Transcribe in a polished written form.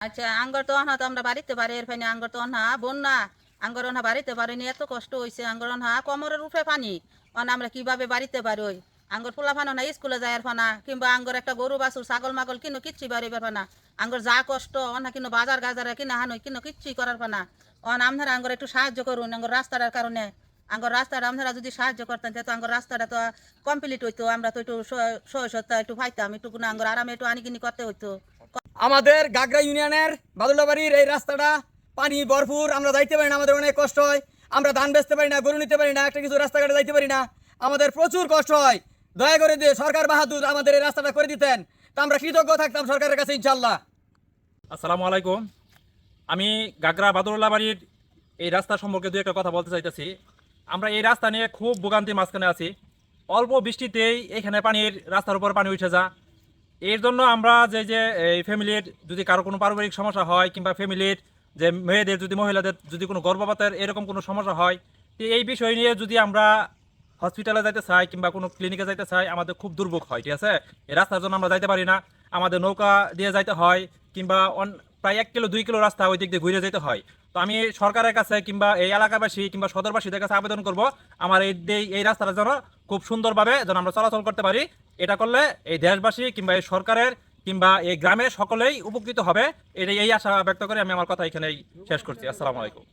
আচ্ছা আঙ্গর তো অনা তো আমরা বাড়িতে পারি এর ফাইনে আঙ্গর তো অনা বন্যা আঙ্গর অনা বাড়িতে পারিনি এত কষ্ট হয়েছে আঙ্গর অনা কোমরের উপরে পানি অনা আমরা কিভাবে বাড়িতে পারি ওই আঙ্গর পোলা ফানো না স্কুলে যায় আর ফানা কিংবা আঙ্গর একটা গরু বাছুর ছাগল মাগল কিনো কিচ্ছু বাড়ি ফানা আঙ্গর যা কষ্ট অনা কিনো বাজার গাজারে কিনা হানুই কিনো কিচ্ছুই করার ফানা অন আপনারা আঙ্গর একটু সাহায্য করুন আঙ্গর রাস্তাটার কারণে আঙ্গর রাস্তাটা আপনারা যদি সাহায্য করতেন তো আঙ্গর রাস্তাটা তো কমপ্লিট হইতো আমরা তো একটু সহসত্তা একটু পাইতাম একটু আঙ্গর আরামে একটু আনিকিনি করতে হইতো। আমাদের গাগরা ইউনিয়নের বাদুল্লাবাড়ির এই রাস্তাটা পানি ভরপুর, আমরা যাইতে পারি না, আমাদের অনেক কষ্ট হয়। আমরা ধান বেচতে পারি না, গরু নিতে পারি না, একটা কিছু রাস্তাঘাটে যাইতে পারি না, আমাদের প্রচুর কষ্ট হয়। দয়া করে দিয়ে সরকার বাহাদুর আমাদের এই রাস্তাটা করে দিতেন তা আমরা কৃতজ্ঞ থাকতাম সরকারের কাছে ইনশাল্লাহ। আসসালামু আলাইকুম। আমি গাগরা বাদুল্লাবাড়ির এই রাস্তা সম্পর্কে দু একটা কথা বলতে চাইতেছি। আমরা এই রাস্তা নিয়ে খুব ভোগান্তির মাঝখানে আছি। অল্প বৃষ্টিতেই এখানে রাস্তার উপর পানি উঠে যা। এর জন্য আমরা যে এই ফ্যামিলির যদি কারো কোনো পারিবারিক সমস্যা হয় কিংবা ফ্যামিলির যে মেয়েদের যদি মহিলাদের যদি কোনো গর্ভপাতের এরকম কোনো সমস্যা হয়, তো এই বিষয় নিয়ে যদি আমরা হসপিটালে যাইতে চাই কিংবা কোনো ক্লিনিকে যাইতে চাই আমাদের খুব দুর্ভোগ হয়, ঠিক আছে। এই রাস্তার জন্য আমরা যাইতে পারি না, আমাদের নৌকা দিয়ে যাইতে হয় কিংবা প্রায় 1 কিলো 2 কিলো রাস্তা ওই দিক দিয়ে ঘুরে যেতে হয়। তো আমি সরকারের কাছে কিংবা এই এলাকাবাসী কিংবা সদরবাসীদের কাছে আবেদন করব আমার এই রাস্তাটা যেন খুব সুন্দরভাবে যেন আমরা চলাচল করতে পারি। এটা করলে এই দেশবাসী কিংবা এই সরকারের কিংবা এই গ্রামের সকলেই উপকৃত হবে। এই আশা ব্যক্ত করে আমি আমার কথা এখানেই শেষ করছি। আসসালামু আলাইকুম।